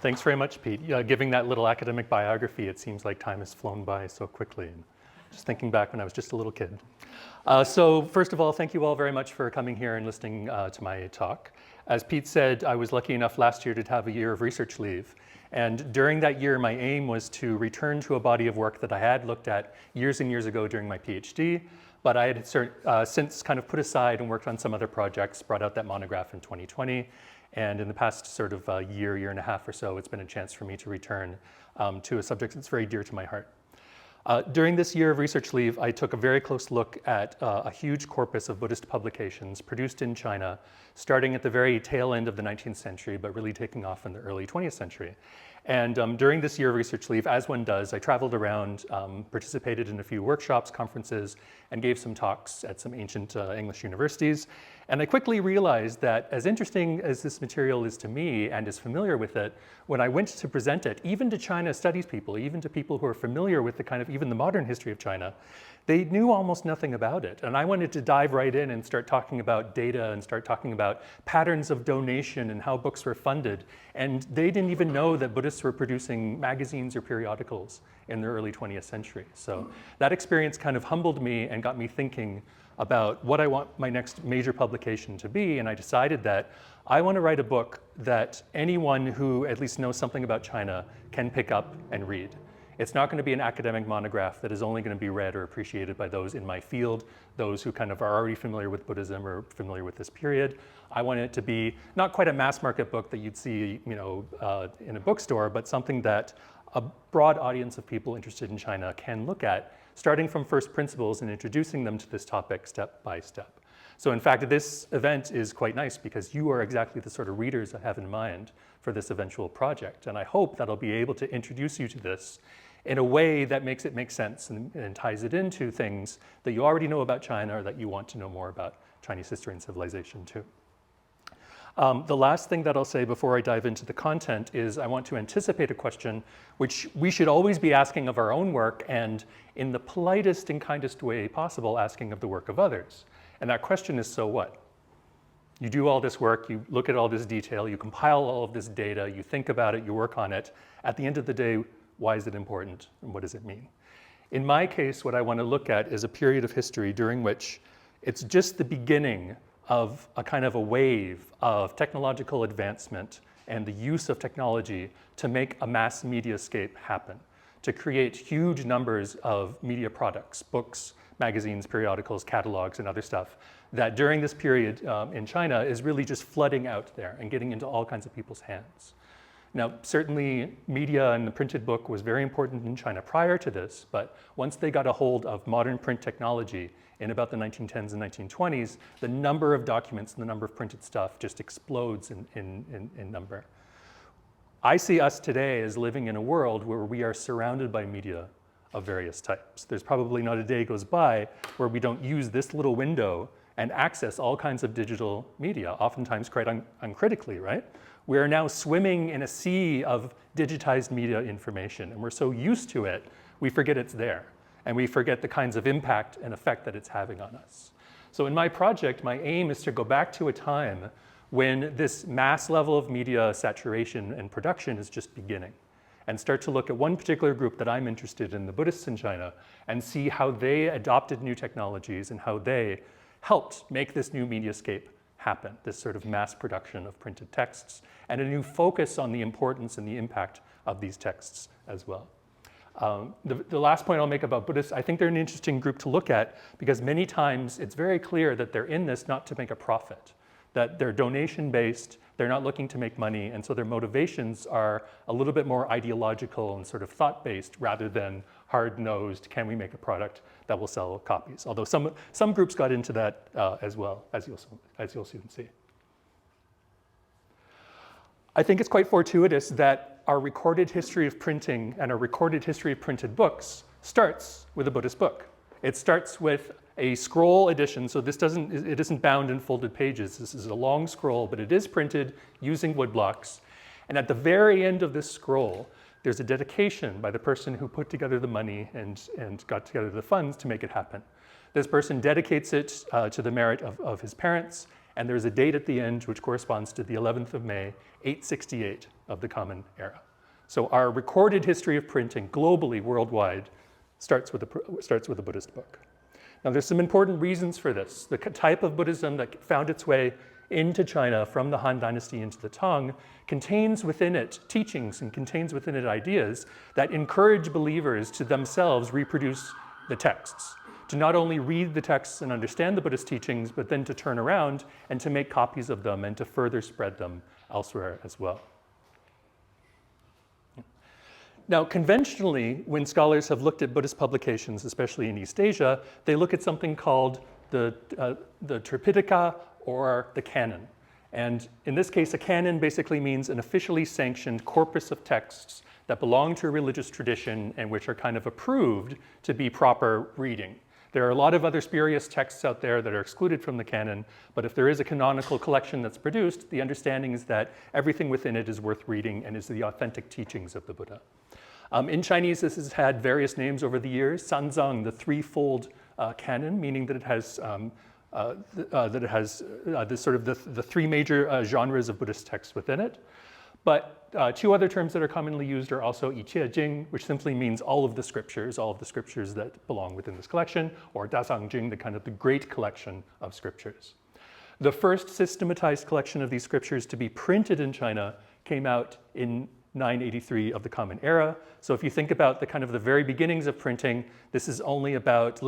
Thanks very much, Pete. Giving that little academic biography, it seems like time has flown by so quickly. And just thinking back when I was just a little kid. So first of all, thank you all very much for coming here and listening to my talk. As Pete said, I was lucky enough last year to have a year of research leave. And during that year, my aim was to return to a body of work that I had looked at years and years ago during my PhD, but I had since kind of put aside and worked on some other projects, brought out that monograph in 2020. And in the past sort of year and a half or so, it's been a chance for me to return to a subject that's very dear to my heart. During this year of research leave, I took a very close look at a huge corpus of Buddhist publications produced in China, starting at the very tail end of the 19th century, but really taking off in the early 20th century. And during this year of research leave, as one does, I traveled around, participated in a few workshops, conferences, and gave some talks at some ancient English universities. And I quickly realized that as interesting as this material is to me and is familiar with it, when I went to present it, even to China studies people, even to people who are familiar with the kind of even the modern history of China, they knew almost nothing about it. And I wanted to dive right in and start talking about data and start talking about patterns of donation and how books were funded. And they didn't even know that Buddhists were producing magazines or periodicals in the early 20th century. So that experience kind of humbled me and got me thinking about what I want my next major publication to be. And I decided that I want to write a book that anyone who at least knows something about China can pick up and read. It's not going to be an academic monograph that is only going to be read or appreciated by those in my field, those who kind of are already familiar with Buddhism or familiar with this period. I want it to be not quite a mass market book that you'd see, in a bookstore, but something that a broad audience of people interested in China can look at, starting from first principles and introducing them to this topic step by step. So in fact, this event is quite nice because you are exactly the sort of readers I have in mind for this eventual project. And I hope that I'll be able to introduce you to this in a way that makes it make sense and ties it into things that you already know about China or that you want to know more about Chinese history and civilization too. The last thing that I'll say before I dive into the content is I want to anticipate a question which we should always be asking of our own work and in the politest and kindest way possible asking of the work of others. And that question is, so what? You do all this work, you look at all this detail, you compile all of this data, you think about it, you work on it. At the end of the day, why is it important and what does it mean? In my case, what I want to look at is a period of history during which it's just the beginning of a kind of a wave of technological advancement and the use of technology to make a mass mediascape happen, to create huge numbers of media products, books, magazines, periodicals, catalogues, and other stuff that during this period in China is really just flooding out there and getting into all kinds of people's hands. Now, certainly media and the printed book was very important in China prior to this, but once they got a hold of modern print technology in about the 1910s and 1920s, the number of documents and the number of printed stuff just explodes in number. I see us today as living in a world where we are surrounded by media of various types. There's probably not a day goes by where we don't use this little window and access all kinds of digital media, oftentimes quite uncritically, right? We are now swimming in a sea of digitized media information, and we're so used to it, we forget it's there, and we forget the kinds of impact and effect that it's having on us. So in my project, my aim is to go back to a time when this mass level of media saturation and production is just beginning, and start to look at one particular group that I'm interested in, the Buddhists in China, and see how they adopted new technologies and how they helped make this new mediascape happen, this sort of mass production of printed texts, and a new focus on the importance and the impact of these texts as well. The last point I'll make about Buddhists, I think they're an interesting group to look at because many times it's very clear that they're in this not to make a profit, that they're donation-based, they're not looking to make money, and so their motivations are a little bit more ideological and sort of thought-based rather than hard-nosed, can we make a product that will sell copies? Although some groups got into that as well, as you'll soon see. I think it's quite fortuitous that our recorded history of printing and our recorded history of printed books starts with a Buddhist book. It starts with a scroll edition, so it isn't bound in folded pages. This is a long scroll, but it is printed using wood blocks. And at the very end of this scroll, there's a dedication by the person who put together the money and got together the funds to make it happen. This person dedicates it to the merit of his parents, and there's a date at the end which corresponds to the 11th of May, 868 of the Common Era. So our recorded history of printing globally, worldwide, starts with a Buddhist book. Now there's some important reasons for this. The type of Buddhism that found its way into China from the Han Dynasty into the Tang contains within it teachings and contains within it ideas that encourage believers to themselves reproduce the texts, to not only read the texts and understand the Buddhist teachings, but then to turn around and to make copies of them and to further spread them elsewhere as well. Now, conventionally, when scholars have looked at Buddhist publications, especially in East Asia, they look at something called the 𝗘𝘃𝗲𝘁 or the canon. And in this case, a canon basically means an officially sanctioned corpus of texts that belong to a religious tradition and which are kind of approved to be proper reading. There are a lot of other spurious texts out there that are excluded from the canon, but if there is a canonical collection that's produced, the understanding is that everything within it is worth reading and is the authentic teachings of the Buddha. In Chinese, this has had various names over the years. Sanzang, the threefold canon, meaning that it has the three major genres of Buddhist texts within it. But two other terms that are commonly used are also 𝗘𝘃𝗃𝗲，which simply means all of the scriptures that belong within this collection, or 𝗘𝘃𝗃𝗲𝘁, the kind of the great collection of scriptures. The first systematized collection of these scriptures to be printed in China came out in 983 of the Common Era. So if you think about the kind of the very beginnings of printing, this is only about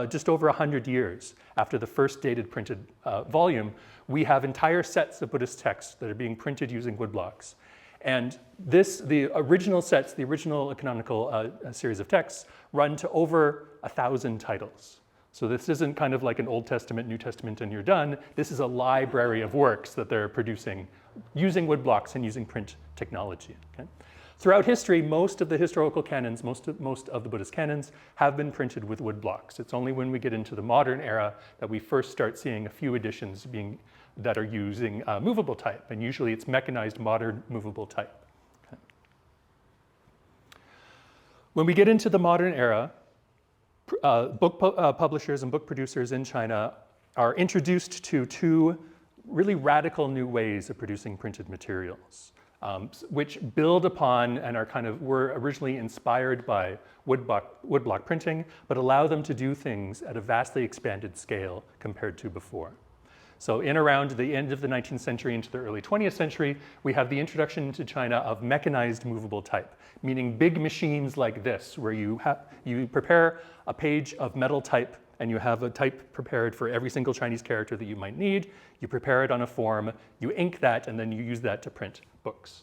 just over 100 years after the first dated printed volume. We have entire sets of Buddhist texts that are being printed using woodblocks. And the original sets, the original canonical series of texts, run to over 1,000 titles. So this isn't kind of like an Old Testament, New Testament, and you're done. This is a library of works that they're producing using woodblocks and using print technology. Okay? Throughout history, most of the historical canons, most of the Buddhist canons have been printed with woodblocks. It's only when we get into the modern era that we first start seeing a few editions that are using movable type, and usually it's mechanized modern movable type. Okay. When we get into the modern era, book publishers and book producers in China are introduced to two really radical new ways of producing printed materials, which build upon and were originally inspired by woodblock printing, but allow them to do things at a vastly expanded scale compared to before. So in around the end of the 19th century into the early 20th century, we have the introduction into China of mechanized movable type, meaning big machines like this, where you prepare a page of metal type and you have a type prepared for every single Chinese character that you might need. You prepare it on a form, you ink that, and then you use that to print books.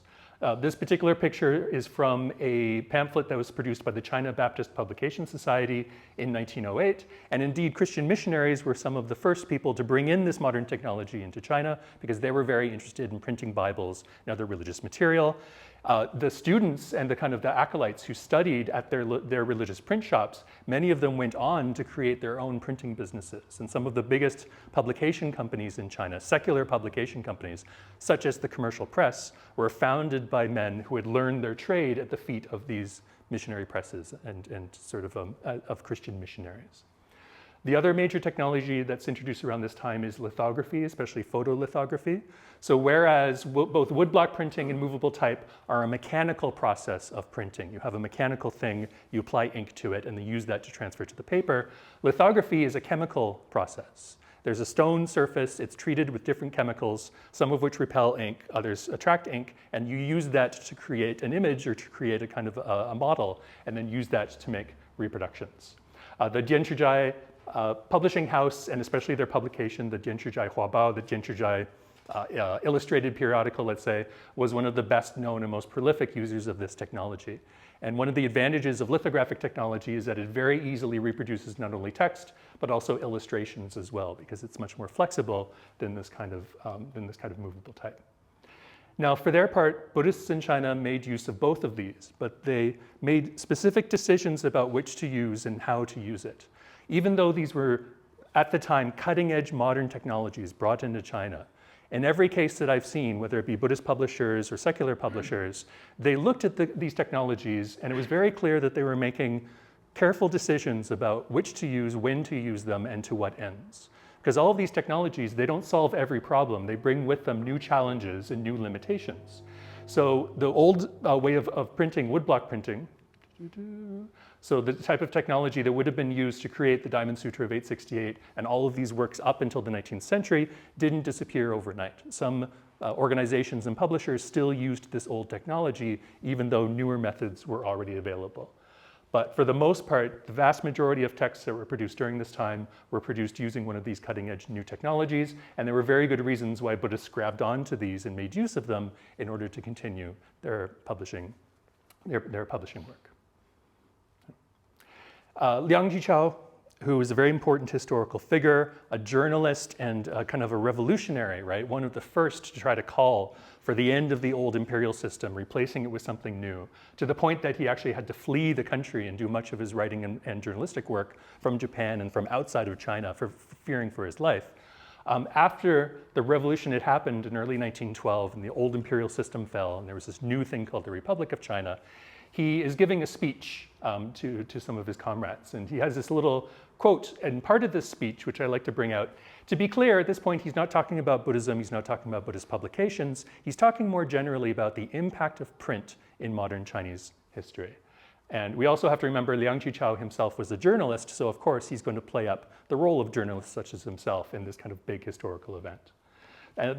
This particular picture is from a pamphlet that was produced by the China Baptist Publication Society in 1908. And indeed, Christian missionaries were some of the first people to bring in this modern technology into China because they were very interested in printing Bibles and other religious material. The students and the acolytes who studied at their religious print shops, many of them went on to create their own printing businesses. And some of the biggest publication companies in China, secular publication companies, such as the commercial press, were founded by men who had learned their trade at the feet of these missionary presses and of Christian missionaries. The other major technology that's introduced around this time is lithography, especially photolithography. So whereas both woodblock printing and movable type are a mechanical process of printing, you have a mechanical thing, you apply ink to it, and then use that to transfer to the paper, lithography is a chemical process. There's a stone surface, it's treated with different chemicals, some of which repel ink, others attract ink, and you use that to create an image or to create a kind of a model, and then use that to make reproductions. The 𝗘𝘃𝗃𝗲𝘁 publishing house, and especially their publication, the 𝗘𝘃𝗃𝗲𝘁, the 𝗘𝘃𝗃𝗃 illustrated periodical, let's say, was one of the best known and most prolific users of this technology. And one of the advantages of lithographic technology is that it very easily reproduces not only text, but also illustrations as well, because it's much more flexible than this kind of movable type. Now, for their part, Buddhists in China made use of both of these, but they made specific decisions about which to use and how to use it. Even though these were, at the time, cutting-edge modern technologies brought into China, in every case that I've seen, whether it be Buddhist publishers or secular publishers, they looked at these technologies, and it was very clear that they were making careful decisions about which to use, when to use them, and to what ends. Because all of these technologies, they don't solve every problem. They bring with them new challenges and new limitations. So the old way of printing, woodblock printing, so the type of technology that would have been used to create the Diamond Sutra of 868 and all of these works up until the 19th century didn't disappear overnight. Some organizations and publishers still used this old technology even though newer methods were already available. But for the most part, the vast majority of texts that were produced during this time were produced using one of these cutting-edge new technologies, and there were very good reasons why Buddhists grabbed onto these and made use of them in order to continue their publishing work. Liang Jiqiao, who is a very important historical figure, a journalist and kind of a revolutionary, right? One of the first to try to call for the end of the old imperial system, replacing it with something new, to the point that he actually had to flee the country and do much of his writing and journalistic work from Japan and from outside of China for fearing for his life. After the revolution had happened in early 1912 and the old imperial system fell and there was this new thing called the Republic of China, he is giving a speech to some of his comrades, and he has this little quote, and part of this speech, which I like to bring out. To be clear, at this point, he's not talking about Buddhism, he's not talking about Buddhist publications, he's talking more generally about the impact of print in modern Chinese history. And we also have to remember Liang Jiqiao himself was a journalist, so of course he's going to play up the role of journalists such as himself in this kind of big historical event.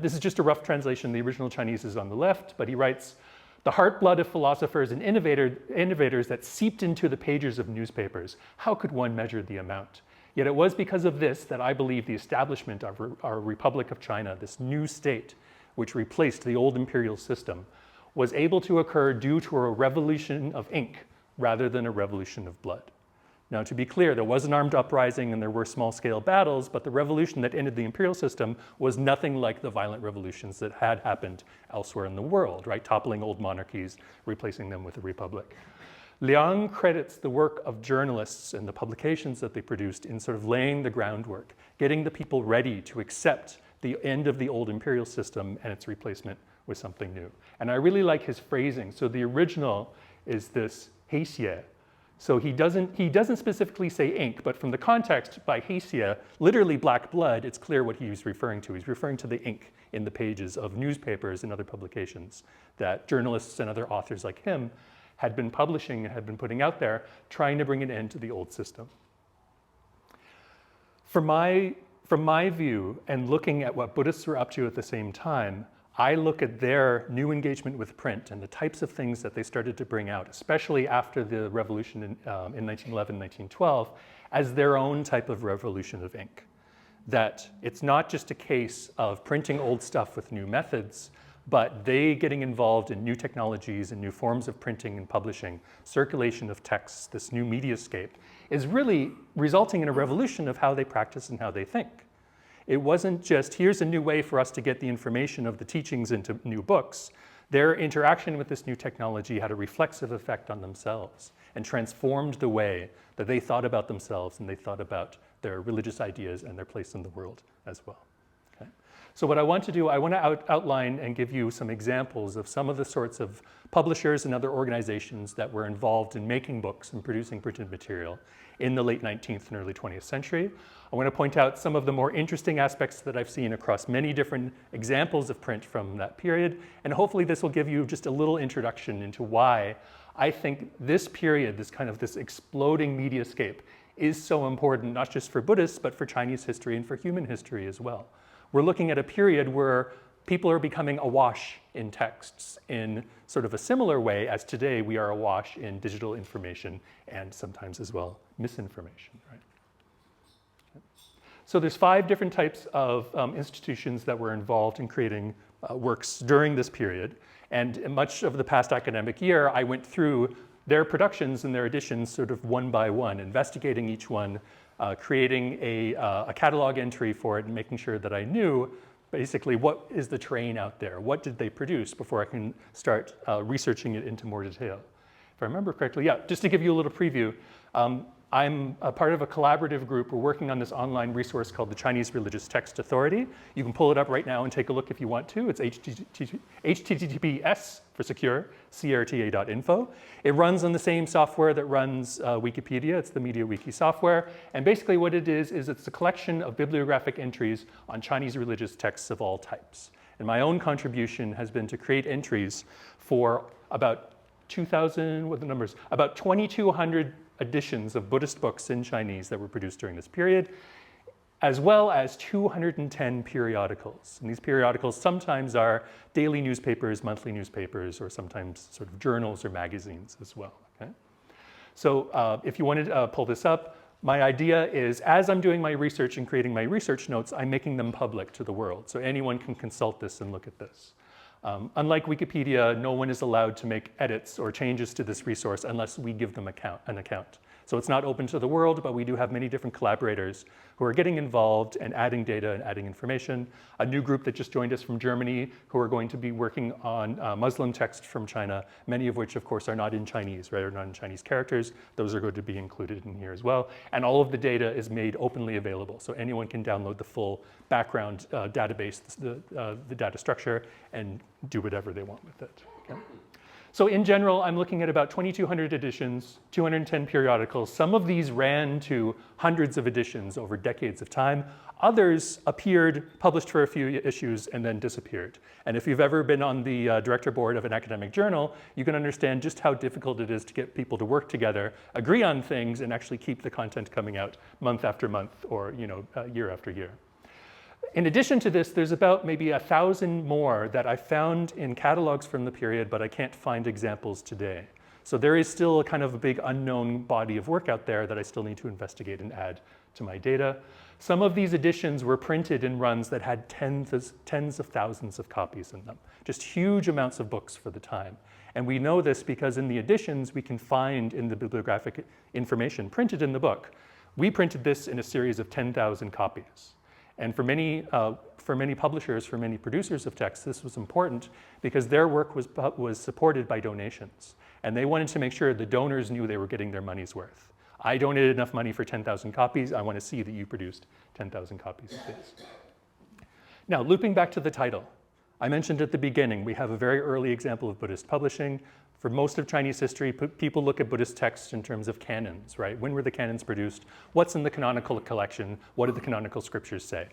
This is just a rough translation. The original Chinese is on the left, but he writes, "The heart-blood of philosophers and innovators that seeped into the pages of newspapers. How could one measure the amount? Yet it was because of this that I believe the establishment of our Republic of China, this new state, which replaced the old imperial system, was able to occur due to a revolution of ink rather than a revolution of blood." Now, to be clear, there was an armed uprising and there were small-scale battles, but the revolution that ended the imperial system was nothing like the violent revolutions that had happened elsewhere in the world, right? Toppling old monarchies, replacing them with a republic. Liang credits the work of journalists and the publications that they produced in sort of laying the groundwork, getting the people ready to accept the end of the old imperial system and its replacement with something new. And I really like his phrasing. So the original is this 黑血. So he doesn't specifically say ink, but from the context by 黑血, literally black blood, it's clear what he's referring to. He's referring to the ink in the pages of newspapers and other publications that journalists and other authors like him had been publishing and had been putting out there, trying to bring an end to the old system. From my view, and looking at what Buddhists were up to at the same time, I look at their new engagement with print and the types of things that they started to bring out, especially after the revolution in 1911, 1912, as their own type of revolution of ink. That it's not just a case of printing old stuff with new methods, but they getting involved in new technologies and new forms of printing and publishing, circulation of texts, this new mediascape, is really resulting in a revolution of how they practice and how they think. It wasn't just, here's a new way for us to get the information of the teachings into new books. Their interaction with this new technology had a reflexive effect on themselves and transformed the way that they thought about themselves and they thought about their religious ideas and their place in the world as well. Okay? So what I want to do, I want to outline and give you some examples of some of the sorts of publishers and other organizations that were involved in making books and producing printed material in the late 19th and early 20th century. I want to point out some of the more interesting aspects that I've seen across many different examples of print from that period, and hopefully this will give you just a little introduction into why I think this period, this exploding mediascape, is so important, not just for Buddhists, but for Chinese history and for human history as well. We're looking at a period where people are becoming awash in texts in sort of a similar way as today we are awash in digital information and sometimes as well misinformation, right? Okay. So there's 5 different types of institutions that were involved in creating works during this period. And in much of the past academic year, I went through their productions and their editions sort of one by one, investigating each one, creating a catalog entry for it and making sure that I knew basically what is the train out there, what did they produce before I can start researching it into more detail. If I remember correctly, yeah, just to give you a little preview, I'm a part of a collaborative group. We're working on this online resource called the Chinese Religious Text Authority. You can pull it up right now and take a look if you want to. It's https for secure, crta.info. It runs on the same software that runs Wikipedia. It's the MediaWiki software. And basically what it is it's a collection of bibliographic entries on Chinese religious texts of all types. And my own contribution has been to create entries for about 2,000, what are the numbers? About 2,200 editions of Buddhist books in Chinese that were produced during this period, as well as 210 periodicals. And these periodicals sometimes are daily newspapers, monthly newspapers, or sometimes sort of journals or magazines as well. Okay? So if you wanted to pull this up, my idea is as I'm doing my research and creating my research notes, I'm making them public to the world. So anyone can consult this and look at this. Unlike Wikipedia, no one is allowed to make edits or changes to this resource unless we give them an account. So it's not open to the world, but we do have many different collaborators who are getting involved and adding data and adding information. A new group that just joined us from Germany who are going to be working on Muslim texts from China, many of which, of course, are not in Chinese, right, or not in Chinese characters. Those are going to be included in here as well. And all of the data is made openly available, so anyone can download the full background database, the data structure, and do whatever they want with it. Okay? So in general, I'm looking at about 2,200 editions, 210 periodicals. Some of these ran to hundreds of editions over decades of time. Others appeared, published for a few issues, and then disappeared. And if you've ever been on the director board of an academic journal, you can understand just how difficult it is to get people to work together, agree on things, and actually keep the content coming out month after month or year after year. In addition to this, there's about maybe 1,000 more that I found in catalogs from the period, but I can't find examples today. So there is still a kind of a big unknown body of work out there that I still need to investigate and add to my data. Some of these editions were printed in runs that had tens of thousands of copies in them, just huge amounts of books for the time. And we know this because in the editions we can find in the bibliographic information printed in the book. We printed this in a series of 10,000 copies. And for many publishers, for many producers of text, this was important because their work was supported by donations. And they wanted to make sure the donors knew they were getting their money's worth. I donated enough money for 10,000 copies. I want to see that you produced 10,000 copies of this. Now, looping back to the title. I mentioned at the beginning, we have a very early example of Buddhist publishing. For most of Chinese history, people look at Buddhist texts in terms of canons, right? When were the canons produced? What's in the canonical collection? What do the canonical scriptures say?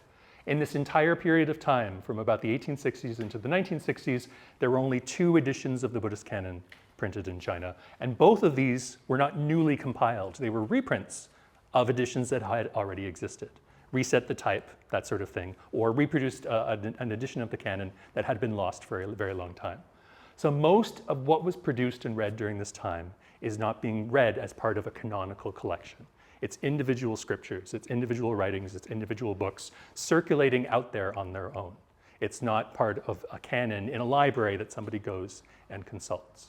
In this entire period of time, from about the 1860s into the 1960s, there were only 2 editions of the Buddhist canon printed in China. And both of these were not newly compiled. They were reprints of editions that had already existed. Reset the type, that sort of thing, or reproduced an edition of the canon that had been lost for a very long time. So most of what was produced and read during this time is not being read as part of a canonical collection. It's individual scriptures, it's individual writings, it's individual books circulating out there on their own. It's not part of a canon in a library that somebody goes and consults.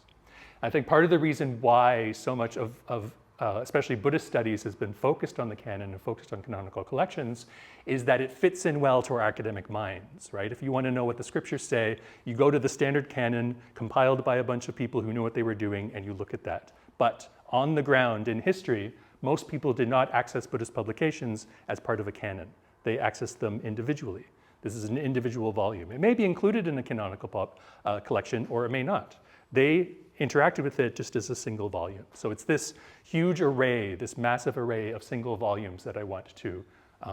I think part of the reason why so much of especially Buddhist studies has been focused on the canon and focused on canonical collections is that it fits in well to our academic minds, right? If you want to know what the scriptures say, you go to the standard canon compiled by a bunch of people who knew what they were doing and you look at that. But on the ground in history, most people did not access Buddhist publications as part of a canon. They accessed them individually. This is an individual volume. It may be included in a canonical collection or it may not. They interacted with it just as a single volume. So it's this huge array, this massive array of single volumes that I want to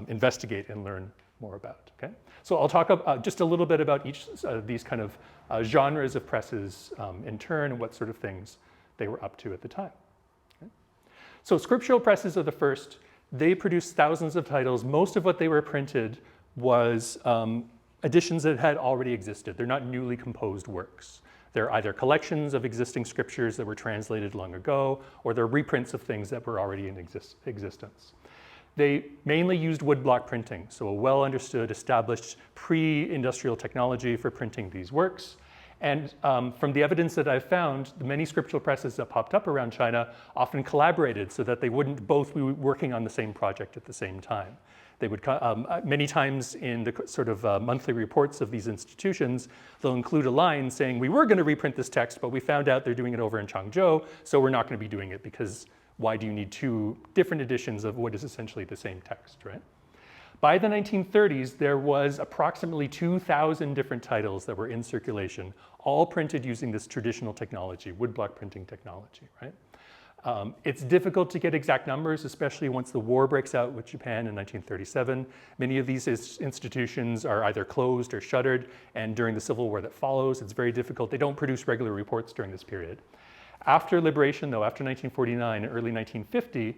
investigate and learn more about, okay? So I'll talk just a little bit about each of these kind of genres of presses in turn and what sort of things they were up to at the time. Okay? So scriptural presses are the first. They produced thousands of titles. Most of what they were printed was editions that had already existed. They're not newly composed works. They're either collections of existing scriptures that were translated long ago, or they're reprints of things that were already in existence. They mainly used woodblock printing, so a well-understood, established pre-industrial technology for printing these works. And from the evidence that I've found, the many scriptural presses that popped up around China often collaborated so that they wouldn't both be working on the same project at the same time. They would, many times in the sort of monthly reports of these institutions, they'll include a line saying, we were going to reprint this text, but we found out they're doing it over in Changzhou, so we're not going to be doing it because why do you need 2 different editions of what is essentially the same text, right? By the 1930s, there was approximately 2,000 different titles that were in circulation, all printed using this traditional technology, woodblock printing technology, right? It's difficult to get exact numbers, especially once the war breaks out with Japan in 1937. Many of these institutions are either closed or shuttered, and during the Civil War that follows, it's very difficult. They don't produce regular reports during this period. After liberation, though, after 1949, early 1950,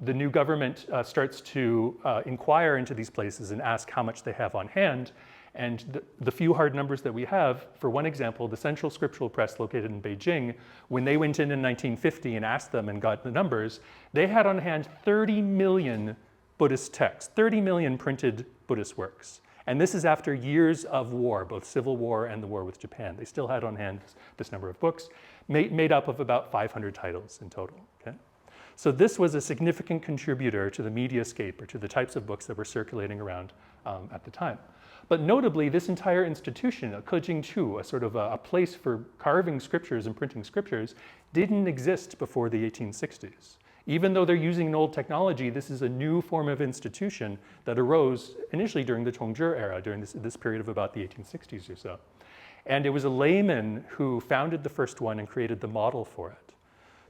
the new government starts to inquire into these places and ask how much they have on hand. And the few hard numbers that we have, for one example, the Central Scriptural Press located in Beijing, when they went in 1950 and asked them and got the numbers, they had on hand 30 million Buddhist texts, 30 million printed Buddhist works. And this is after years of war, both civil war and the war with Japan. They still had on hand this number of books, made up of about 500 titles in total. Okay? So this was a significant contributor to the mediascape, or to the types of books that were circulating around at the time. But notably, this entire institution, 𝗘𝗃𝗃𝗲, a sort of a place for carving scriptures and printing scriptures, didn't exist before the 1860s. Even though they're using an old technology, this is a new form of institution that arose initially during the Chongzhi era, during this period of about the 1860s or so. And it was a layman who founded the first one and created the model for it.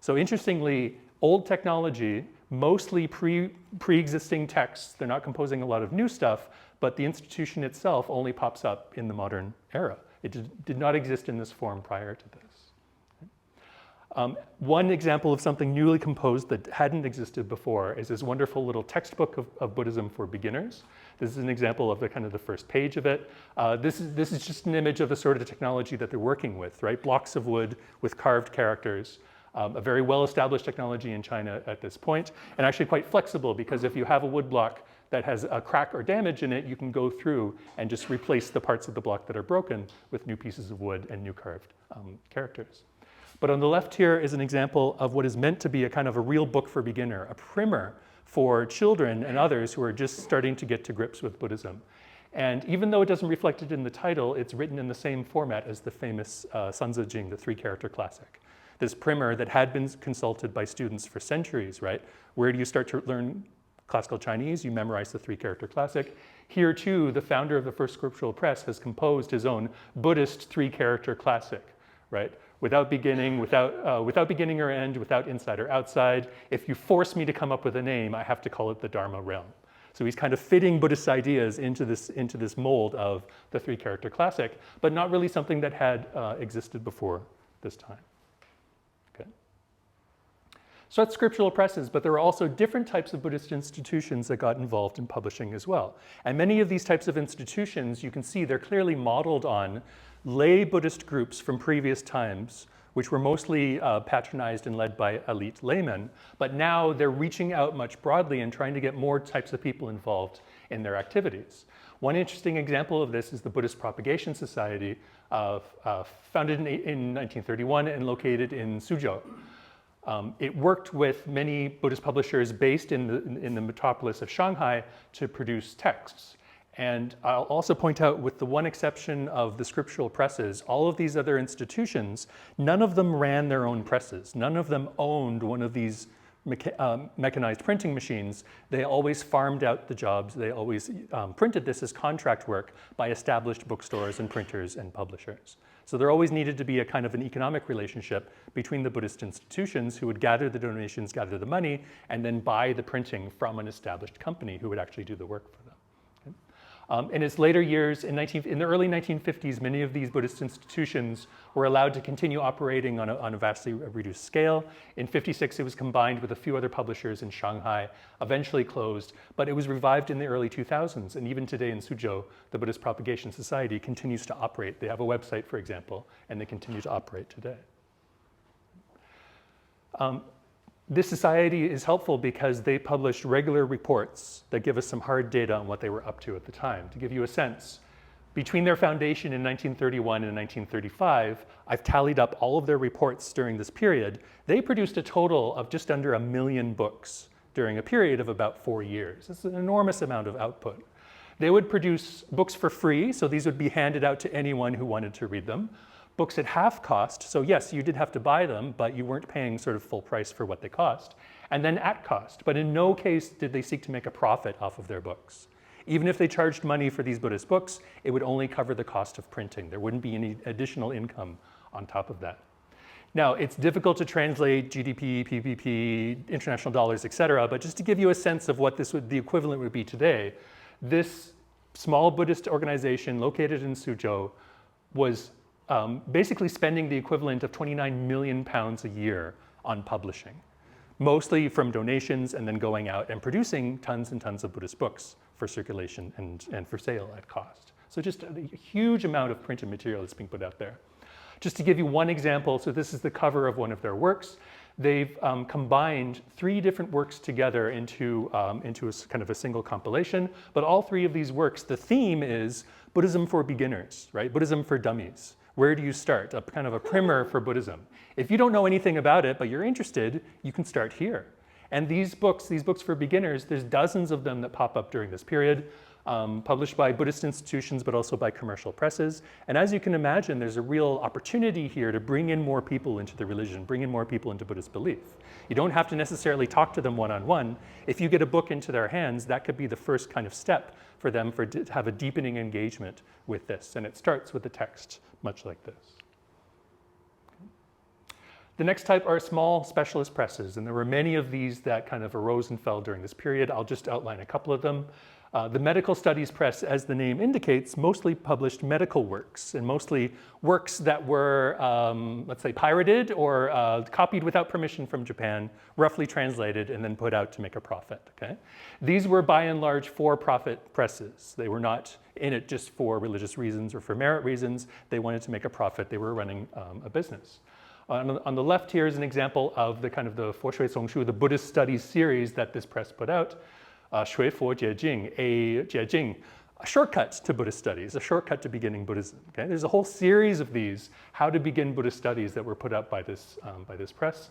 So interestingly, old technology, mostly pre-existing texts, they're not composing a lot of new stuff, but the institution itself only pops up in the modern era. It did not exist in this form prior to this. One example of something newly composed that hadn't existed before is this wonderful little textbook of Buddhism for beginners. This is an example of the kind of the first page of it. This is just an image of the sort of technology that they're working with, right? Blocks of wood with carved characters. A very well-established technology in China at this point, and actually quite flexible, because if you have a wood block that has a crack or damage in it, you can go through and just replace the parts of the block that are broken with new pieces of wood and new carved characters. But on the left here is an example of what is meant to be a kind of a real book for beginner, a primer for children and others who are just starting to get to grips with Buddhism. And even though it doesn't reflect it in the title, it's written in the same format as the famous Sanzi Jing, the three-character classic. This primer that had been consulted by students for centuries, right? Where do you start to learn classical Chinese? You memorize the three-character classic. Here too, the founder of the first scriptural press has composed his own Buddhist three-character classic, right? Without beginning, without beginning or end, without inside or outside. If you force me to come up with a name, I have to call it the Dharma realm. So he's kind of fitting Buddhist ideas into this mold of the three-character classic, but not really something that had existed before this time. So that's scriptural presses, but there are also different types of Buddhist institutions that got involved in publishing as well. And many of these types of institutions, you can see they're clearly modeled on lay Buddhist groups from previous times, which were mostly patronized and led by elite laymen. But now they're reaching out much broadly and trying to get more types of people involved in their activities. One interesting example of this is the Buddhist Propagation Society, founded in 1931 and located in Suzhou. It worked with many Buddhist publishers based in the metropolis of Shanghai to produce texts. And I'll also point out, with the one exception of the scriptural presses, all of these other institutions, none of them ran their own presses. None of them owned one of these mechanized printing machines. They always farmed out the jobs. They always printed this as contract work by established bookstores and printers and publishers. So there always needed to be a kind of an economic relationship between the Buddhist institutions, who would gather the donations, gather the money, and then buy the printing from an established company who would actually do the work for them. In its later years, in the early 1950s, many of these Buddhist institutions were allowed to continue operating on a vastly reduced scale. In '56, it was combined with a few other publishers in Shanghai, eventually closed, but it was revived in the early 2000s. And even today in Suzhou, the Buddhist Propagation Society continues to operate. They have a website, for example, and they continue to operate today. This society is helpful because they published regular reports that give us some hard data on what they were up to at the time. To give you a sense, between their foundation in 1931 and 1935, I've tallied up all of their reports during this period. They produced a total of just under 1 million books during a period of about 4 years. It's an enormous amount of output. They would produce books for free, so these would be handed out to anyone who wanted to read them. Books at half cost, so yes, you did have to buy them, but you weren't paying sort of full price for what they cost. And then at cost, but in no case did they seek to make a profit off of their books. Even if they charged money for these Buddhist books, it would only cover the cost of printing. There wouldn't be any additional income on top of that. Now, it's difficult to translate GDP, PPP, international dollars, et cetera, but just to give you a sense of what the equivalent would be today, this small Buddhist organization located in Suzhou was basically spending the equivalent of 29 million pounds a year on publishing, mostly from donations and then going out and producing tons and tons of Buddhist books for circulation and for sale at cost. So just a huge amount of printed material that's being put out there. Just to give you one example, so this is the cover of one of their works. They've combined 3 different works together into a kind of a single compilation, but all 3 of these works, the theme is Buddhism for beginners, right? Buddhism for dummies. Where do you start? A kind of a primer for Buddhism. If you don't know anything about it, but you're interested, you can start here. And these books for beginners, there's dozens of them that pop up during this period, published by Buddhist institutions, but also by commercial presses. And as you can imagine, there's a real opportunity here to bring in more people into the religion, bring in more people into Buddhist belief. You don't have to necessarily talk to them one-on-one. If you get a book into their hands, that could be the first kind of step for them to have a deepening engagement with this. And it starts with the text, much like this. The next type are small specialist presses, and there were many of these that kind of arose and fell during this period. I'll just outline a couple of them. The Medical Studies Press, as the name indicates, mostly published medical works, and mostly works that were, let's say, pirated or copied without permission from Japan, roughly translated, and then put out to make a profit, okay? These were by and large for-profit presses. They were not in it just for religious reasons or for merit reasons. They wanted to make a profit. They were running a business. On the left here is an example of the kind of the 佛学丛书, the Buddhist Studies series that this press put out. 学佛解经, a shortcut to Buddhist studies, a shortcut to beginning Buddhism. Okay? There's a whole series of these, how to begin Buddhist studies, that were put out by this press.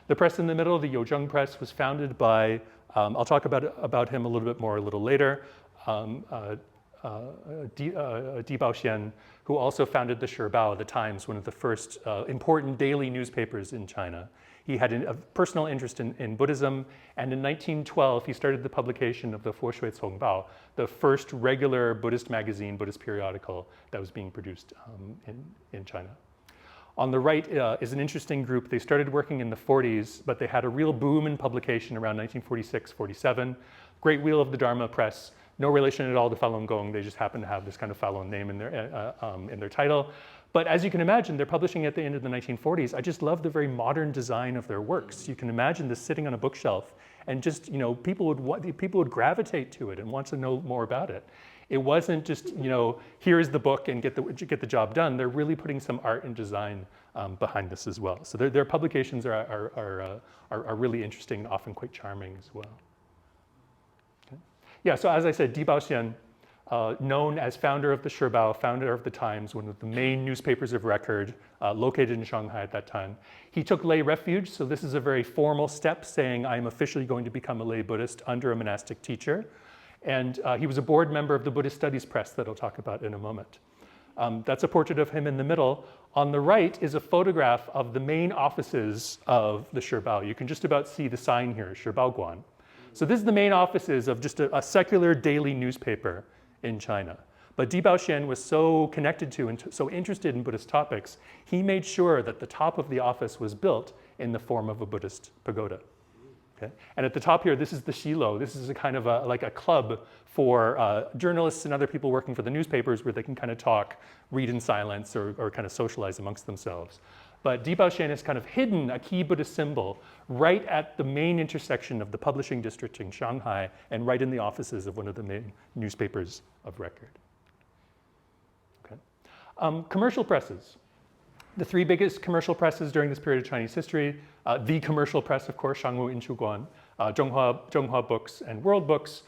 The press in the middle, the Youzheng Press, was founded by, I'll talk about him a little bit more a little later, 𝗘𝘃𝗲𝘁, who also founded the 𝗱𝗲𝘁, the Times, one of the first important daily newspapers in China. He had a personal interest in Buddhism, and in 1912, he started the publication of the 𝗱𝗲𝘁𝗶𝗹𝘀, the first regular Buddhist magazine, Buddhist periodical that was being produced in China. On the right is an interesting group. They started working in the 40s, but they had a real boom in publication around 1946, 47. Great Wheel of the Dharma Press, no relation at all to Falun Gong. They just happen to have this kind of Falun name in their title. But as you can imagine, they're publishing at the end of the 1940s. I just love the very modern design of their works. You can imagine this sitting on a bookshelf, and just, people would gravitate to it and want to know more about it. It wasn't just, here's the book and get the job done. They're really putting some art and design behind this as well. So their publications are really interesting and often quite charming as well. Okay. Yeah, so as I said, 𝗘𝘃𝗲𝘁, known as founder of the 𝗱𝗲𝘁, founder of the Times, one of the main newspapers of record, located in Shanghai at that time. He took lay refuge, so this is a very formal step saying I'm officially going to become a lay Buddhist under a monastic teacher. And he was a board member of the Buddhist Studies Press that I'll talk about in a moment. That's a portrait of him in the middle. On the right is a photograph of the main offices of the 𝗱𝗲𝘁. You can just about see the sign here, 𝗱𝗲𝘁。 So this is the main offices of just a secular daily newspaper in China. But 𝗘𝘃𝗲𝘁 was so connected to and so interested in Buddhist topics, he made sure that the top of the office was built in the form of a Buddhist pagoda. Okay? And at the top here, this is the Shilo. This is a kind of like a club for journalists and other people working for the newspapers where they can kind of talk, read in silence, or kind of socialize amongst themselves. But 𝗘𝘃𝗁 has kind of hidden a key Buddhist symbol right at the main intersection of the publishing district in Shanghai and right in the offices of one of the main newspapers of record. Okay. Commercial presses. The 3 biggest commercial presses during this period of Chinese history, the commercial press, of course, Shangwu Inchuguan, Zhonghua Books, and World Books.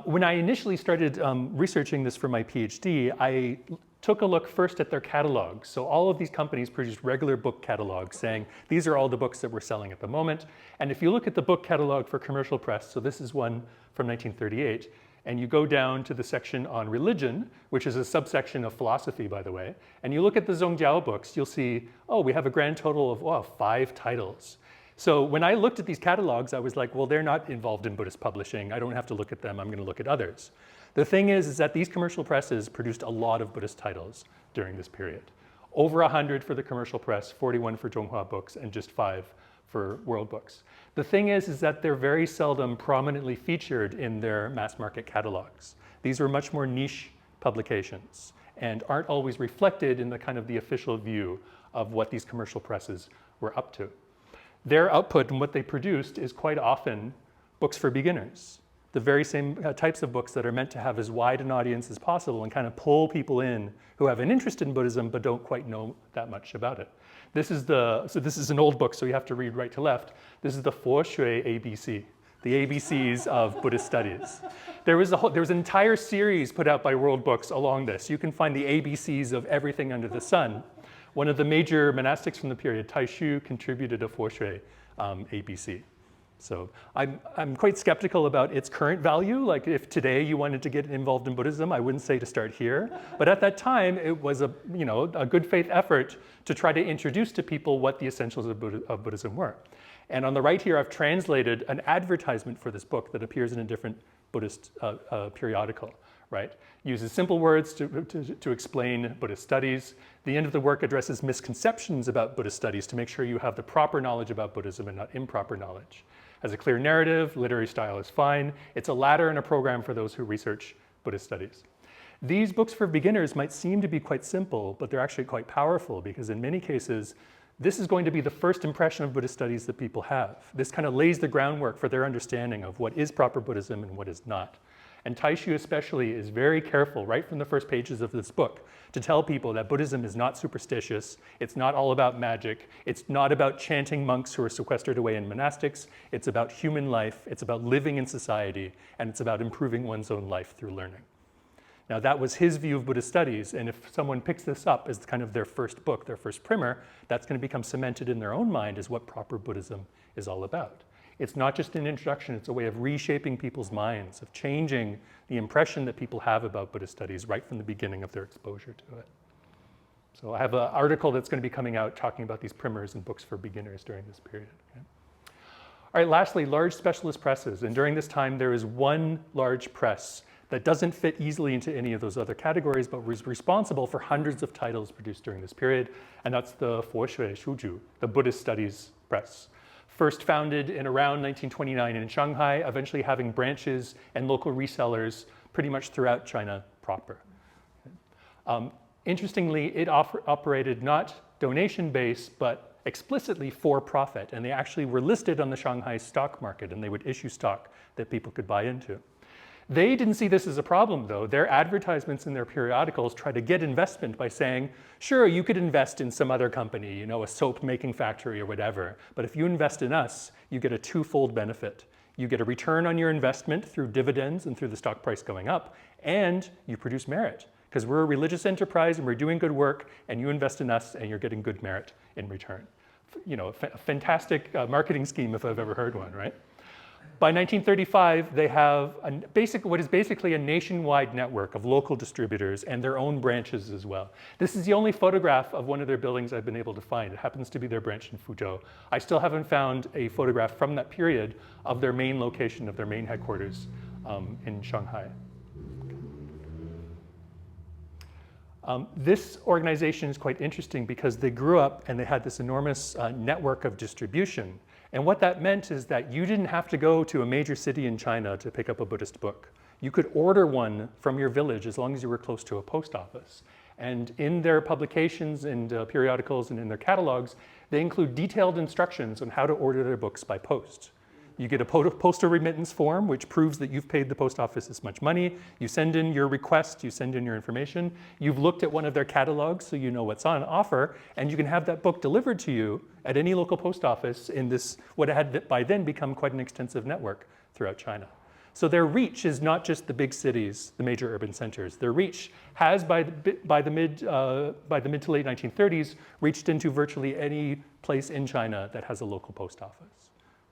When I initially started researching this for my PhD, I took a look first at their catalogs. So all of these companies produced regular book catalogs saying, these are all the books that we're selling at the moment. And if you look at the book catalog for commercial press, so this is one from 1938, and you go down to the section on religion, which is a subsection of philosophy, by the way, and you look at the Zongjiao books, you'll see, oh, we have a grand total of 5 titles. So when I looked at these catalogs, I was like, well, they're not involved in Buddhist publishing. I don't have to look at them. I'm going to look at others. The thing is that these commercial presses produced a lot of Buddhist titles during this period. Over 100 for the commercial press, 41 for Zhonghua Books, and just 5 for World Books. The thing is that they're very seldom prominently featured in their mass market catalogs. These are much more niche publications and aren't always reflected in the kind of the official view of what these commercial presses were up to. Their output and what they produced is quite often books for beginners. The very same types of books that are meant to have as wide an audience as possible and kind of pull people in who have an interest in Buddhism but don't quite know that much about it. This is an old book, so you have to read right to left. This is the 𝗱𝗲𝘁 ABC, the ABCs of Buddhist studies. There was an entire series put out by World Books along this. You can find the ABCs of everything under the sun. One of the major monastics from the period, 𝗘𝘃𝗲𝗁, contributed a 𝗱𝗲𝘁 ABC. So I'm quite skeptical about its current value. Like if today you wanted to get involved in Buddhism, I wouldn't say to start here. But at that time, it was a good faith effort to try to introduce to people what the essentials of Buddhism were. And on the right here, I've translated an advertisement for this book that appears in a different Buddhist periodical, right? Uses simple words to explain Buddhist studies. The end of the work addresses misconceptions about Buddhist studies to make sure you have the proper knowledge about Buddhism and not improper knowledge. Has a clear narrative, literary style is fine. It's a ladder and a program for those who research Buddhist studies. These books for beginners might seem to be quite simple, but they're actually quite powerful because in many cases, this is going to be the first impression of Buddhist studies that people have. This kind of lays the groundwork for their understanding of what is proper Buddhism and what is not. And 𝗘𝘃𝗲 especially is very careful right from the first pages of this book to tell people that Buddhism is not superstitious, it's not all about magic, it's not about chanting monks who are sequestered away in monastics, it's about human life, it's about living in society, and it's about improving one's own life through learning. Now that was his view of Buddhist studies, and if someone picks this up as kind of their first book, their first primer, that's going to become cemented in their own mind as what proper Buddhism is all about. It's not just an introduction, it's a way of reshaping people's minds, of changing the impression that people have about Buddhist studies right from the beginning of their exposure to it. So I have an article that's going to be coming out talking about these primers and books for beginners during this period. Okay? All right, lastly, large specialist presses. And during this time, there is one large press that doesn't fit easily into any of those other categories, but was responsible for hundreds of titles produced during this period, and that's the 佛学书局, the Buddhist Studies Press. First founded in around 1929 in Shanghai, eventually having branches and local resellers pretty much throughout China proper. Interestingly, it operated not donation-based, but explicitly for profit, and they actually were listed on the Shanghai stock market, and they would issue stock that people could buy into. They didn't see this as a problem, though. Their advertisements in their periodicals try to get investment by saying, sure, you could invest in some other company, a soap-making factory or whatever, but if you invest in us, you get a twofold benefit. You get a return on your investment through dividends and through the stock price going up, and you produce merit, because we're a religious enterprise and we're doing good work, and you invest in us and you're getting good merit in return. A fantastic marketing scheme if I've ever heard one, right? By 1935, they have what is basically a nationwide network of local distributors and their own branches as well. This is the only photograph of one of their buildings I've been able to find. It happens to be their branch in Fuzhou. I still haven't found a photograph from that period of their main location, of their main headquarters in Shanghai. This organization is quite interesting because they grew up and they had this enormous network of distribution. And what that meant is that you didn't have to go to a major city in China to pick up a Buddhist book. You could order one from your village as long as you were close to a post office. And in their publications and periodicals and in their catalogs, they include detailed instructions on how to order their books by post. You get a postal remittance form, which proves that you've paid the post office this much money. You send in your request, you send in your information. You've looked at one of their catalogs, so you know what's on offer, and you can have that book delivered to you at any local post office in this, what had by then become quite an extensive network throughout China. So their reach is not just the big cities, the major urban centers. Their reach has, by the mid to late 1930s, reached into virtually any place in China that has a local post office.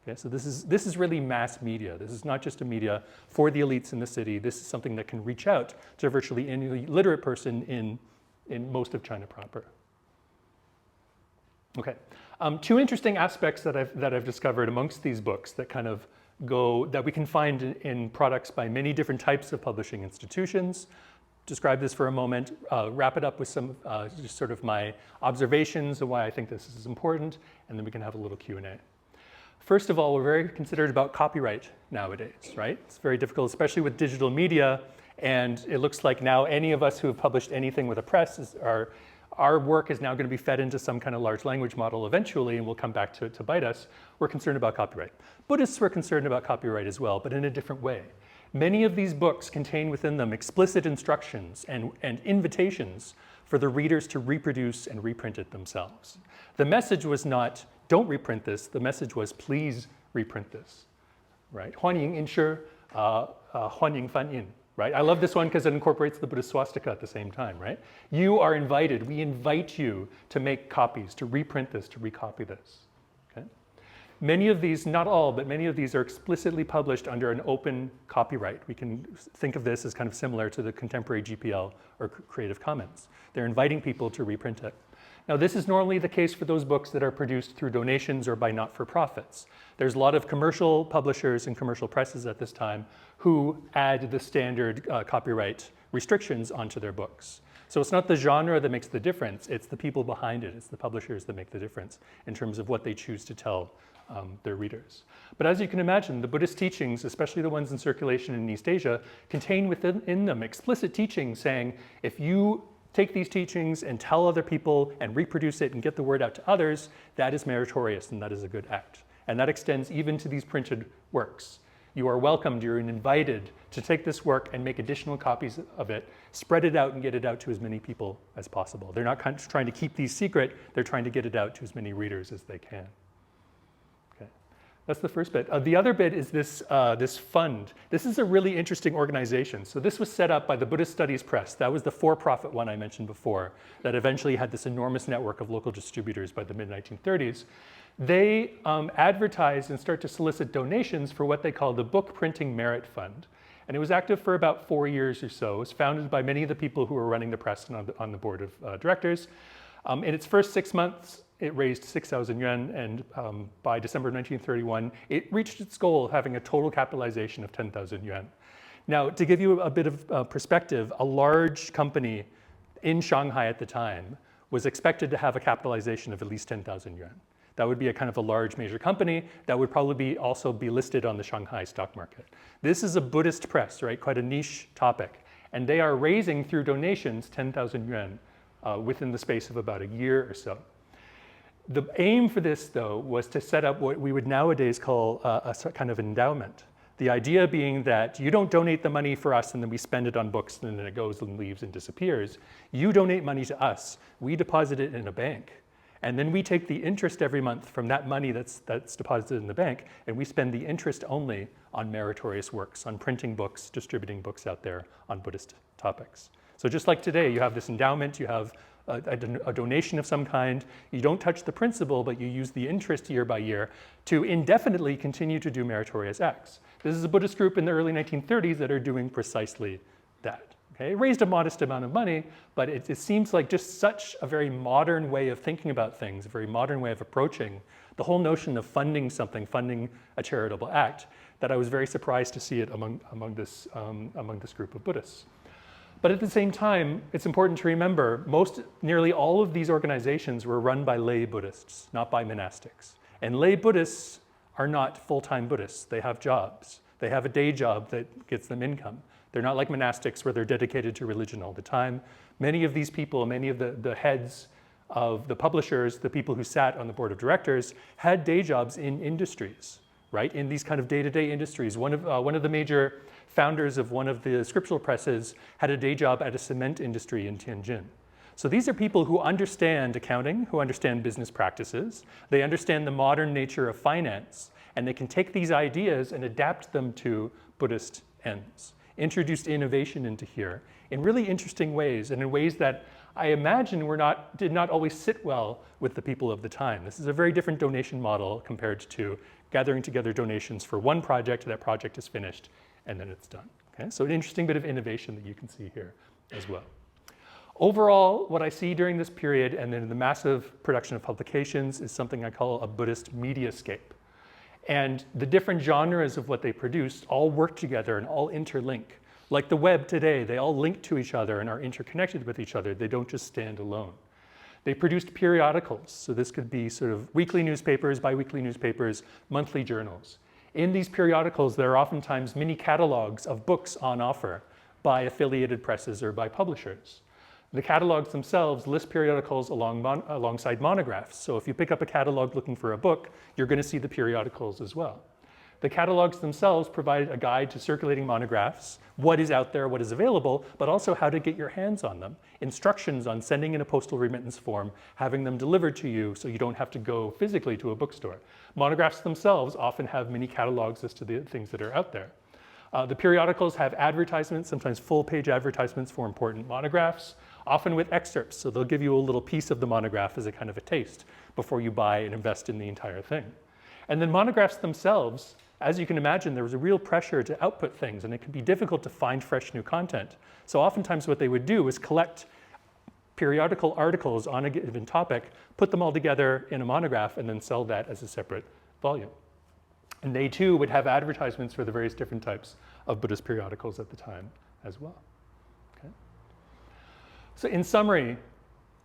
Okay, so this is really mass media. This is not just a media for the elites in the city. This is something that can reach out to virtually any literate person in most of China proper. Okay, two interesting aspects that I've discovered amongst these books that kind of that we can find in products by many different types of publishing institutions. describe this for a moment, wrap it up with some just sort of my observations of why I think this is important, and then we can have a little Q&A. First of all, we're very considerate about copyright nowadays, right? It's very difficult, especially with digital media, and it looks like now any of us who have published anything with a press, our work is now going to be fed into some kind of large language model eventually, and will come back to bite us. We're concerned about copyright. Buddhists were concerned about copyright as well, but in a different way. Many of these books contain within them explicit instructions and invitations for the readers to reproduce and reprint it themselves. The message was not, don't reprint this. The message was, please reprint this, right? 欢迎印制, 欢迎翻印, right? I love this one because it incorporates the Buddhist swastika at the same time, right? You are invited, we invite you to make copies, to reprint this, to recopy this, okay? Many of these, not all, but many of these are explicitly published under an open copyright. We can think of this as kind of similar to the contemporary GPL or Creative Commons. They're inviting people to reprint it. Now, this is normally the case for those books that are produced through donations or by not-for-profits. There's a lot of commercial publishers and commercial presses at this time who add the standard copyright restrictions onto their books. So it's not the genre that makes the difference, it's the people behind it, it's the publishers that make the difference in terms of what they choose to tell their readers. But as you can imagine, the Buddhist teachings, especially the ones in circulation in East Asia, contain within them explicit teachings saying, if you take these teachings and tell other people and reproduce it and get the word out to others, that is meritorious and that is a good act. And that extends even to these printed works. You are welcomed, you're invited to take this work and make additional copies of it, spread it out and get it out to as many people as possible. They're not trying to keep these secret, they're trying to get it out to as many readers as they can. Okay, that's the first bit. The other bit is this, this fund. This is a really interesting organization. So this was set up by the Buddhist Studies Press. That was the for-profit one I mentioned before, that eventually had this enormous network of local distributors by the mid-1930s. They advertised and start to solicit donations for what they call the Book Printing Merit Fund. And it was active for about 4 years or so. It was founded by many of the people who were running the press and on the board of directors. In its first 6 months, it raised 6,000 yuan, and by December 1931, it reached its goal of having a total capitalization of 10,000 yuan. Now, to give you a bit of perspective, a large company in Shanghai at the time was expected to have a capitalization of at least 10,000 yuan. That would be a kind of a large major company that would probably also be listed on the Shanghai stock market. This is a Buddhist press, right? Quite a niche topic. And they are raising through donations 10,000 yuan within the space of about a year or so. The aim for this, though, was to set up what we would nowadays call a kind of endowment. The idea being that you don't donate the money for us and then we spend it on books and then it goes and leaves and disappears. You donate money to us. We deposit it in a bank. And then we take the interest every month from that money that's deposited in the bank, and we spend the interest only on meritorious works, on printing books, distributing books out there on Buddhist topics. So just like today, you have this endowment, you have a donation of some kind. You don't touch the principal, but you use the interest year by year to indefinitely continue to do meritorious acts. This is a Buddhist group in the early 1930s that are doing precisely that. Okay, it raised a modest amount of money, but it seems like just such a very modern way of thinking about things, a very modern way of approaching the whole notion of funding something, funding a charitable act, that I was very surprised to see it among this group of Buddhists. But at the same time, it's important to remember, nearly all of these organizations were run by lay Buddhists, not by monastics. And lay Buddhists are not full-time Buddhists. They have jobs. They have a day job that gets them income. They're not like monastics where they're dedicated to religion all the time. Many of these people, many of the heads of the publishers, the people who sat on the board of directors, had day jobs in industries, right? In these kind of day-to-day industries. One of the major founders of one of the scriptural presses had a day job at a cement industry in Tianjin. So these are people who understand accounting, who understand business practices. They understand the modern nature of finance, and they can take these ideas and adapt them to Buddhist ends. Introduced innovation into here in really interesting ways, and in ways that I imagine did not always sit well with the people of the time. This is a very different donation model compared to gathering together donations for one project, that project is finished, and then it's done. Okay? So an interesting bit of innovation that you can see here as well. Overall, what I see during this period and then the massive production of publications is something I call a Buddhist Mediascape. And the different genres of what they produced all work together and all interlink. Like the web today, they all link to each other and are interconnected with each other. They don't just stand alone. They produced periodicals. So this could be sort of weekly newspapers, bi-weekly newspapers, monthly journals. In these periodicals, there are oftentimes mini catalogues of books on offer by affiliated presses or by publishers. The catalogues themselves list periodicals alongside monographs. So if you pick up a catalog looking for a book, you're going to see the periodicals as well. The catalogues themselves provide a guide to circulating monographs, what is out there, what is available, but also how to get your hands on them. Instructions on sending in a postal remittance form, having them delivered to you so you don't have to go physically to a bookstore. Monographs themselves often have mini catalogues as to the things that are out there. The periodicals have advertisements, sometimes full-page advertisements for important monographs, often with excerpts. So they'll give you a little piece of the monograph as a kind of a taste before you buy and invest in the entire thing. And then monographs themselves, as you can imagine, there was a real pressure to output things, and it can be difficult to find fresh new content. So oftentimes what they would do is collect periodical articles on a given topic, put them all together in a monograph, and then sell that as a separate volume. And they too would have advertisements for the various different types of Buddhist periodicals at the time as well. Okay? So in summary,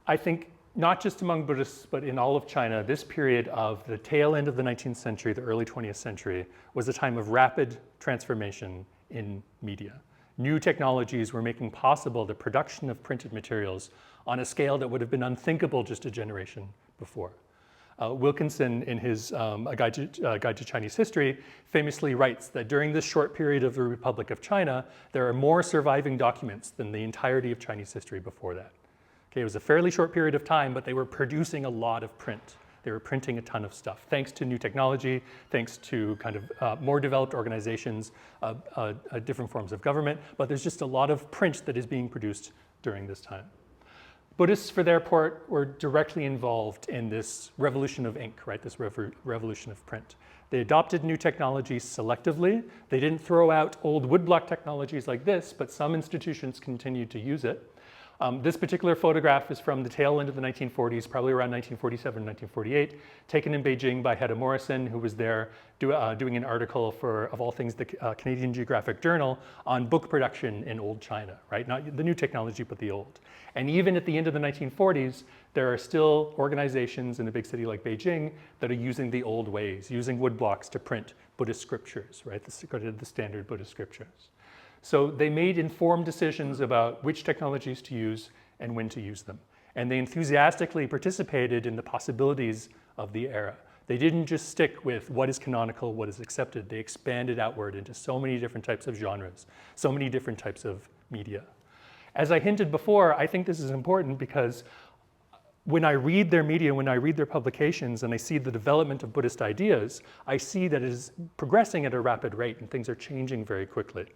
I think not just among Buddhists, but in all of China, this period of the tail end of the 19th century, the early 20th century, was a time of rapid transformation in media. New technologies were making possible the production of printed materials on a scale that would have been unthinkable just a generation before. Wilkinson, in his A Guide to Chinese History, famously writes that during this short period of the Republic of China, there are more surviving documents than the entirety of Chinese history before that. Okay, it was a fairly short period of time, but they were producing a lot of print. They were printing a ton of stuff, thanks to new technology, thanks to kind of more developed organizations, different forms of government, but there's just a lot of print that is being produced during this time. Buddhists, for their part, were directly involved in this revolution of ink, right? This revolution of print. They adopted new technologies selectively. They didn't throw out old woodblock technologies like this, but some institutions continued to use it. This particular photograph is from the tail end of the 1940s, probably around 1947, 1948, taken in Beijing by Hedda Morrison, who was there doing an article for, of all things, the Canadian Geographic Journal on book production in old China, right? Not the new technology, but the old. And even at the end of the 1940s, there are still organizations in a big city like Beijing that are using the old ways, using woodblocks to print Buddhist scriptures, right? The standard Buddhist scriptures. So they made informed decisions about which technologies to use and when to use them. And they enthusiastically participated in the possibilities of the era. They didn't just stick with what is canonical, what is accepted. They expanded outward into so many different types of genres, so many different types of media. As I hinted before, I think this is important because when I read their media, when I read their publications, and I see the development of Buddhist ideas, I see that it is progressing at a rapid rate and things are changing very quickly.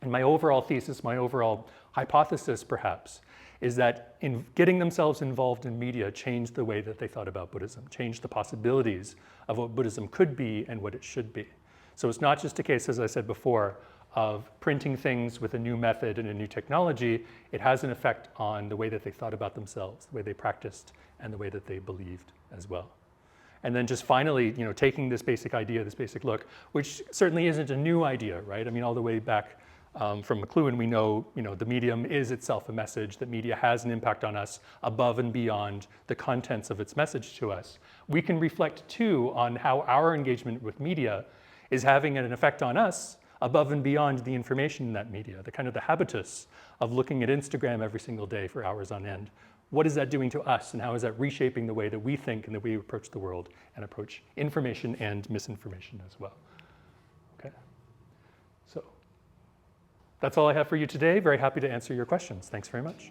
And my overall thesis, my overall hypothesis perhaps, is that in getting themselves involved in media changed the way that they thought about Buddhism, changed the possibilities of what Buddhism could be and what it should be. So it's not just a case, as I said before, of printing things with a new method and a new technology. It has an effect on the way that they thought about themselves, the way they practiced, and the way that they believed as well. And then just finally, taking this basic idea, this basic look, which certainly isn't a new idea, right? I mean, all the way back from McLuhan, we know, the medium is itself a message, that media has an impact on us above and beyond the contents of its message to us. We can reflect too on how our engagement with media is having an effect on us above and beyond the information in that media, the kind of the habitus of looking at Instagram every single day for hours on end. What is that doing to us, and how is that reshaping the way that we think and the way we approach the world and approach information and misinformation as well? Okay. So that's all I have for you today. Very happy to answer your questions. Thanks very much.